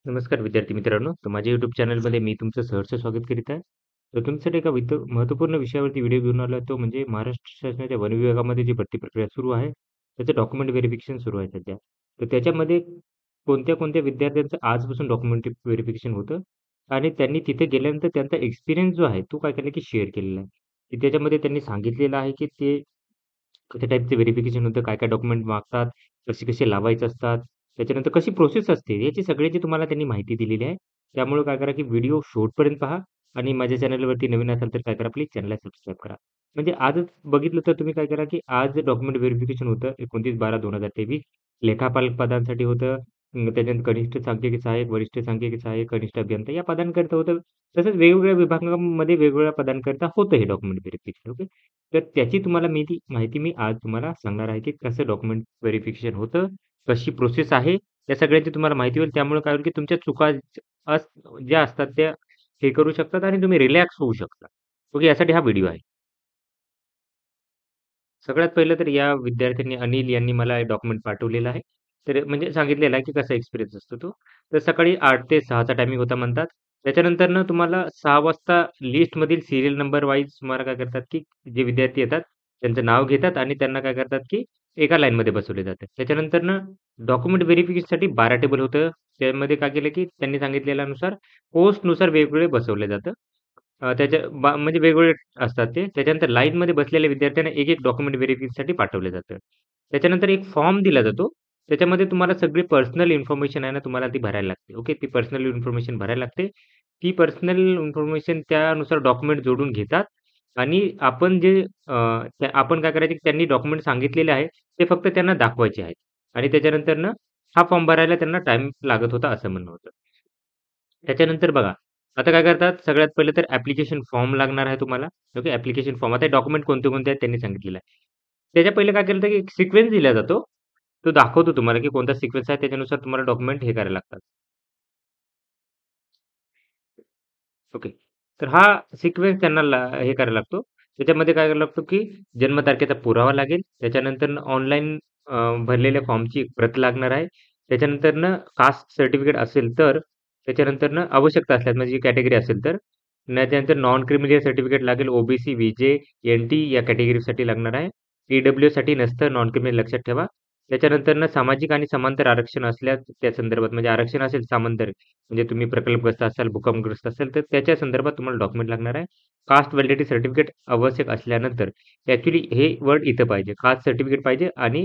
नमस्कार विद्यार्थी मित्रांनो. तर माझ्या YouTube चॅनलमध्ये मी तुमचं सहर्ष स्वागत करीत आहे. तर तुमच्यासाठी एका महत्त्वपूर्ण विषयावरती व्हिडिओ घेऊन आलो आहे. तो म्हणजे महाराष्ट्र शासनाच्या वन विभागामध्ये जी भरती प्रक्रिया सुरू आहे, त्याचं डॉक्युमेंट व्हेरिफिकेशन सुरू आहे सध्या. तर त्याच्यामध्ये कोणत्या-कोणत्या विद्यार्थ्यांचं आजपासून डॉक्युमेंट व्हेरिफिकेशन होतं आणि त्यांनी तिथे गेल्यानंतर त्यांचा एक्सपिरियन्स जो आहे, तो काय केला की शेअर केलेला आहे. की त्याच्यामध्ये त्यांनी सांगितलेलं आहे की ते कशा टाईपचे व्हेरिफिकेशन होतं, काय-काय डॉक्युमेंट मागतात, कसे-कसे लावायचे असतात, त्याच्यानंतर कशी प्रोसेस असते, याची सगळ्याची तुम्हाला त्यांनी माहिती दिलेली आहे. त्यामुळे काय करा, की व्हिडिओ शेवटपर्यंत पहा आणि माझ्या चॅनलवरती नवीन असाल तर काय करा, प्लीज चॅनलला सबस्क्राईब करा. म्हणजे आजच बघितलं तर तुम्ही काय करा, की आज डॉक्युमेंट व्हेरिफिकेशन होतं 29/12/2023 लेखापाल पदांसाठी होतं. त्याच्यानंतर कनिष्ठ सांख्यिकी सहाय्यक, वरिष्ठ सांख्यिकी सहाय्यक, कनिष्ठ अभियंता या पदांकरिता होतं. तसंच वेगवेगळ्या विभागामध्ये वेगवेगळ्या पदांकरिता होतं हे डॉक्युमेंट व्हेरिफिकेशन. ओके. तर त्याची तुम्हाला माहिती मी आज तुम्हाला सांगणार आहे, की कसं डॉक्युमेंट व्हेरिफिकेशन होतं, कशी प्रोसेस आहे, या सगळ्याची तुम्हाला माहिती होईल. त्यामुळे काय होईल, की तुमच्या चुका अस ज्या असतात त्या हे करू शकतात आणि तुम्ही रिलॅक्स होऊ शकता. ओके, यासाठी हा व्हिडिओ आहे. सगळ्यात पहिलं तर या विद्यार्थ्यांनी अनिल यांनी मला डॉक्युमेंट पाठवलेलं आहे. तर म्हणजे सांगितलेलं आहे, की कसा एक्सपिरियन्स असतो तो. तर सकाळी 8 ते 6 चा टायमिंग होता म्हणतात. त्याच्यानंतरनं तुम्हाला 6 वाजता लिस्टमधील सीरियल नंबर वाईज तुम्हाला काय करतात, की जे विद्यार्थी येतात, त्यांचं नाव घेतात आणि त्यांना काय करतात, की एका लाईनमध्ये बसवले जातात. त्याच्यानंतरनं डॉक्युमेंट व्हेरिफिकेशनसाठी 12 टेबल होतं. त्यामध्ये काय केलं, की त्यांनी सांगितलेल्यानुसार पोस्टनुसार वेगवेगळे बसवलं जातं. म्हणजे वेगवेगळे असतात ते. त्याच्यानंतर लाईनमध्ये बसलेल्या विद्यार्थ्यांना एक-एक डॉक्युमेंट व्हेरिफिकेशनसाठी पाठवलं जातं. त्याच्यानंतर एक फॉर्म दिला जातो. त्याच्यामध्ये तुम्हाला सगळी पर्सनल इन्फॉर्मेशन आहे ना, तुम्हाला ती भरायला लागते. ओके. ती पर्सनल इन्फॉर्मेशन भरायला लागते. ती पर्सनल इन्फॉर्मेशन त्यानुसार डॉक्युमेंट जोडून घेतात आणि आपण काय करायचे, की त्यांनी डॉक्युमेंट सांगितलेले आहे, ते फक्त त्यांना दाखवायचे आहेत आणि त्याच्यानंतरनं हा फॉर्म भरायला त्यांना टाईम लागत होता, असं म्हणणं होतं. त्याच्यानंतर बघा, आता काय करतात, सगळ्यात पहिलं तर ॲप्लिकेशन फॉर्म लागणार आहे तुम्हाला. Okay, application form. आता डॉक्युमेंट कोणते-कोणते आहेत त्यांनी सांगितलेलं आहे. त्याच्या पहिले काय केलं, तर एक सिक्वेन्स दिला जातो. तो दाखवतो तुम्हाला, की कोणता सिक्वेन्स आहे, त्याच्यानुसार तुम्हाला डॉक्युमेंट हे करायला लागतात. ओके. तर हा सिक्वेन्स त्यांना हे करायला लागतो. त्याच्यामध्ये काय करायला लागतो, की जन्मतारखेचा पुरावा लागेल. त्याच्यानंतर ऑनलाईन भरलेल्या फॉर्मची प्रत लागणार आहे. त्याच्यानंतरनं कास्ट सर्टिफिकेट असेल तर, त्याच्यानंतरनं आवश्यकता असल्यास म्हणजे कॅटेगरी असेल तर, त्याच्यानंतर नॉन क्रिमिनल सर्टिफिकेट लागेल. ओ-बी-सी, व्ही-जे, एन-टी या कॅटेगरीसाठी लागणार आहे. ई-डब्ल्यू-साठी नसतं नॉन क्रिमिनल लक्षात ठेवा. त्याच्यानंतरनं सामाजिक आणि समांतर आरक्षण असल्यास त्या संदर्भात म्हणजे आरक्षण असेल समांतर म्हणजे तुम्ही प्रकल्पग्रस्त असाल, भूकंपग्रस्त असाल, तर त्याच्या संदर्भात तुम्हाला डॉक्युमेंट लागणार आहे. कास्ट व्हॅलिडिटी सर्टिफिकेट आवश्यक असल्यानंतर ॲक्चुअली हे वर्ड इथं पाहिजे. कास्ट सर्टिफिकेट पाहिजे आणि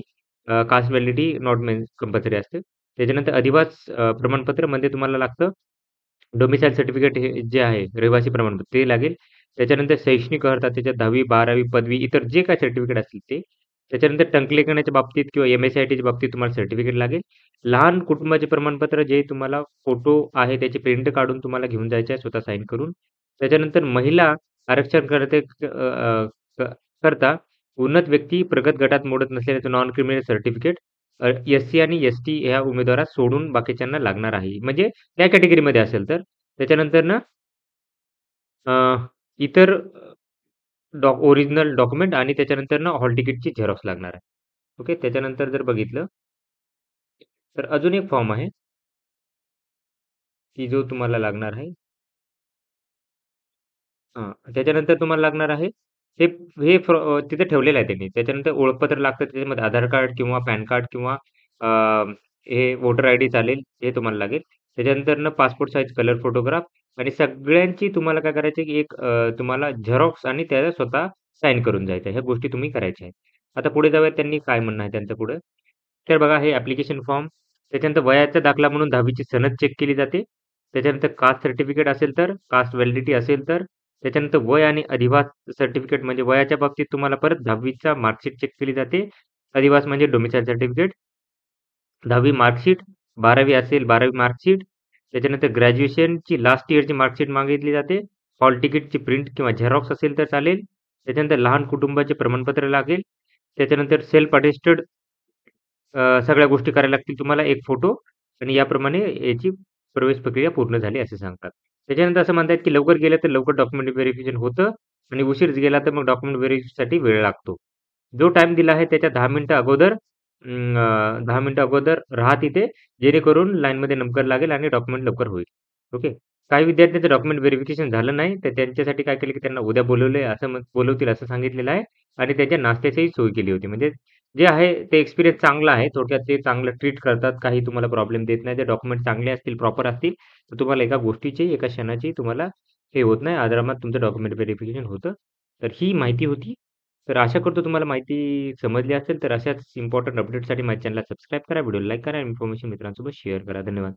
कास्ट व्हॅलिडिटी नॉट कंपल्सरी असते. त्याच्यानंतर अधिवास प्रमाणपत्रमध्ये तुम्हाला लागतं डोमिसाईल सर्टिफिकेट हे जे आहे, रहिवासी प्रमाणपत्र ते लागेल. त्याच्यानंतर शैक्षणिक अर्हता त्याच्यात 10वी, 12वी, पदवी इतर जे काही सर्टिफिकेट असतील ते. त्याच्यानंतर टंकलेखनाच्या बाबतीत किंवा एम-एस-सी-आय-टीच्या बाबतीत तुम्हाला सर्टिफिकेट लागेल. लहान कुटुंबाचे प्रमाणपत्र जे तुम्हाला फोटो आहे त्याची प्रिंट काढून तुम्हाला घेऊन जायचे आहे स्वतः साइन करून. त्याच्यानंतर महिला आरक्षण करता उन्नत व्यक्ती प्रगत गटात मोडत नसलेल्याचं नॉन क्रिमिनल सर्टिफिकेट एस-सी आणि एस-टी ह्या उमेदवारास सोडून बाकीच्यांना लागणार आहे. म्हणजे त्या कॅटेगरीमध्ये असेल तर. त्याच्यानंतर ना अ, इतर ओरिजिनल डॉक्युमेंट आणि त्याच्यानंतर ना हॉल तिकीटची झेरॉक्स लागणार आहे. ओके. त्याच्यानंतर जर बघितलं, तर अजून एक फॉर्म आहे, की जो तुम्हाला लागणार आहे. हां. त्याच्यानंतर तुम्हाला लागणार आहे, हे तिथे ठेवलेलं आहे त्यांनी. त्याच्यानंतर ओळखपत्र लागतं त्याच्यामध्ये आधार कार्ड किंवा पॅन कार्ड किंवा अ, हे वोटर आयडी चालेल, हे तुम्हाला लागेल. त्याच्यानंतरनं पासपोर्ट साइज कलर फोटोग्राफ आणि सगळ्यांची तुम्हाला काय करायचं आहे, की तुम्हाला झेरॉक्स आणि त्याला स्वतः साइन करून जायचं आहे. ह्या गोष्टी तुम्ही करायच्या आहेत. आता पुढे जाऊयात त्यांनी काय म्हणणं आहे त्यांचं पुढं. तर बघा हे ॲप्लिकेशन फॉर्म, त्याच्यानंतर वयाचा दाखला म्हणून 10वी ची सनद चेक केली जाते. त्याच्यानंतर कास्ट सर्टिफिकेट असेल तर, कास्ट व्हॅलिडिटी असेल तर, त्याच्यानंतर वय आणि अधिवास सर्टिफिकेट म्हणजे वयाच्या बाबतीत तुम्हाला परत 10वी मार्कशीट चेक केली जाते. अधिवास म्हणजे डोमिसाईल सर्टिफिकेट, 10वी मार्कशीट, 12वी असेल 12वी मार्कशीट, त्याच्यानंतर ग्रॅज्युएशनची लास्ट इयरची मार्कशीट मागितली जाते. हॉल तिकीटची प्रिंट किंवा झेरॉक्स असेल तर चालेल. त्याच्यानंतर लहान कुटुंबाचे प्रमाणपत्र लागेल. त्याच्यानंतर सेल्फ अटेस्टेड सगळ्या गोष्टी करायला लागतील तुम्हाला. एक फोटो आणि याप्रमाणे याची प्रवेश प्रक्रिया पूर्ण झाली असे सांगतात. त्याच्यानंतर असं म्हणतात, की लवकर गेलं तर लवकर डॉक्युमेंट व्हेरिफिकेशन होतं आणि उशीर गेला तर मग डॉक्युमेंट व्हेरिफिकेशनसाठी वेळ लागतो. जो टाईम दिला आहे त्याच्या 10 मिनिटं अगोदर 10 मिनिटं अगोदर राहा तिथे, जेणेकरून लाईनमध्ये नंबर लागेल आणि डॉक्युमेंट लवकर होईल. ओके. काही विद्यार्थ्यांचं डॉक्युमेंट व्हेरिफिकेशन झालं नाही, तर त्यांच्यासाठी काय केलं, की त्यांना उद्या बोलवलंय असं बोलवतील असं सांगितलेलं आहे आणि त्यांच्या नाश्त्याचीही सोय केली होती. म्हणजे जे आहे ते एक्सपिरियन्स चांगला आहे. थोडक्यात ते चांगलं ट्रीट करतात. काही तुम्हाला प्रॉब्लेम देत नाही. ते डॉक्युमेंट चांगले असतील, प्रॉपर असतील, तर तुम्हाला एका गोष्टीची, एका क्षणाची तुम्हाला हे होत नाही. आरामात तुमचं डॉक्युमेंट व्हेरिफिकेशन होतं. तर ही माहिती होती. तर आशा करतो तुम्हाला माहिती समजली असेल. तर अशाच इम्पोर्टंट अपडेटसाठी माझ्या चॅनलला सबस्क्राईब करा, व्हिडिओला लाईक करा, इन्फॉर्मेशन मित्रांसोबत शेअर करा. धन्यवाद.